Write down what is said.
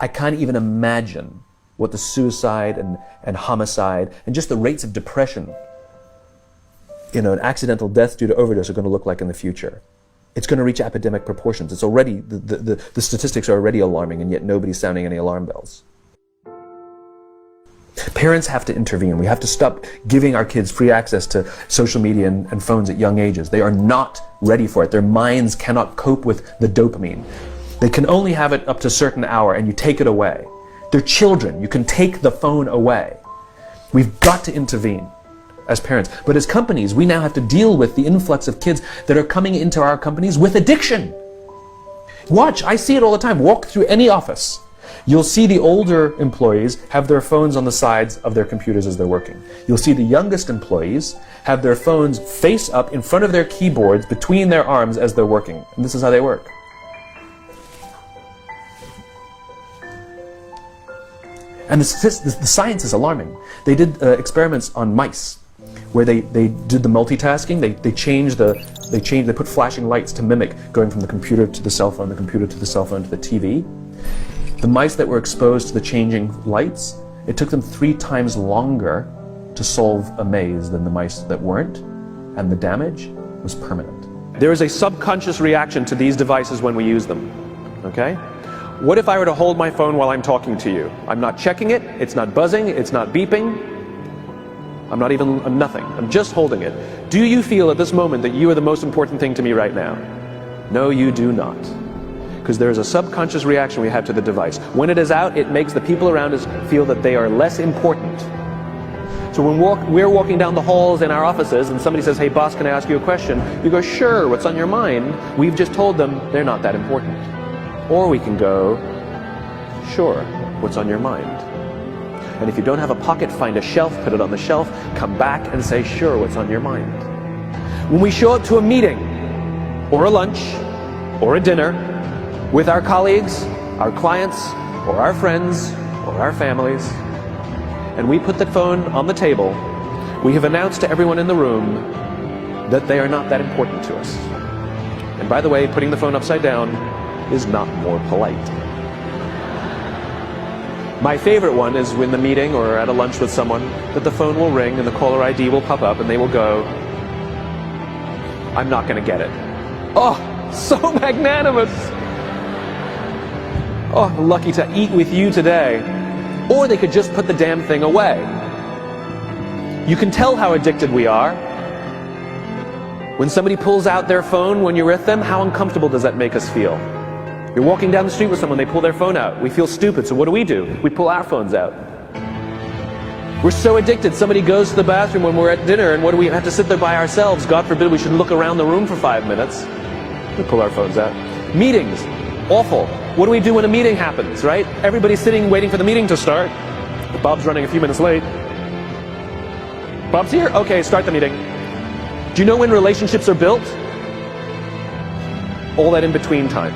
I can't even imagine what the suicide and homicide and just the rates of depression, and accidental deaths due to overdose are going to look like in the future. It's going to reach epidemic proportions. It's already, the statistics are already alarming, and yet nobody's sounding any alarm bells. Parents have to intervene. We have to stop giving our kids free access to social media and phones at young ages. They are not ready for it. Their minds cannot cope with the dopamine. They can only have it up to a certain hour, and you take it away. They're children. You can take the phone away. We've got to intervene as parents. But as companies, we now have to deal with the influx of kids that are coming into our companies with addiction. Watch, I see it all the time. Walk through any office. You'll see the older employees have their phones on the sides of their computers as they're working. You'll see the youngest employees have their phones face up in front of their keyboards between their arms as they're working. And this is how they work. And the science is alarming. They did experiments on mice where they did the multitasking. They put flashing lights to mimic going from the computer to the cell phone, the computer to the cell phone to the TV. The mice that were exposed to the changing lights, it took them 3 times longer to solve a maze than the mice that weren't, and the damage was permanent. There is a subconscious reaction to these devices when we use them, okay? What if I were to hold my phone while I'm talking to you? I'm not checking it, it's not buzzing, it's not beeping, I'm nothing, I'm just holding it. Do you feel at this moment that you are the most important thing to me right now? No, you do not. Because there is a subconscious reaction we have to the device. When it is out, it makes the people around us feel that they are less important. So when we're walking down the halls in our offices and somebody says, hey boss, can I ask you a question? You go, sure, what's on your mind? We've just told them they're not that important. Or we can go, sure, what's on your mind? And if you don't have a pocket, find a shelf, put it on the shelf, come back and say, sure, what's on your mind? When we show up to a meeting, or a lunch, or a dinner, with our colleagues, our clients, or our friends, or our families, and we put the phone on the table, we have announced to everyone in the room that they are not that important to us. And by the way, putting the phone upside down is not more polite. My favorite one is when the meeting or at a lunch with someone that the phone will ring and the caller ID will pop up and they will go, I'm not going to get it. Oh, so magnanimous. Oh, lucky to eat with you today. Or they could just put the damn thing away. You can tell how addicted we are. When somebody pulls out their phone when you're with them, how uncomfortable does that make us feel? You're walking down the street with someone, they pull their phone out. We feel stupid, so what do? We pull our phones out. We're so addicted. Somebody goes to the bathroom when we're at dinner, and what do we have to sit there by ourselves? God forbid we should look around the room for 5 minutes. We pull our phones out. Meetings, awful. What do we do when a meeting happens, right? Everybody's sitting waiting for the meeting to start. Bob's running a few minutes late. Bob's here? Okay, start the meeting. Do you know when relationships are built? All that in between time.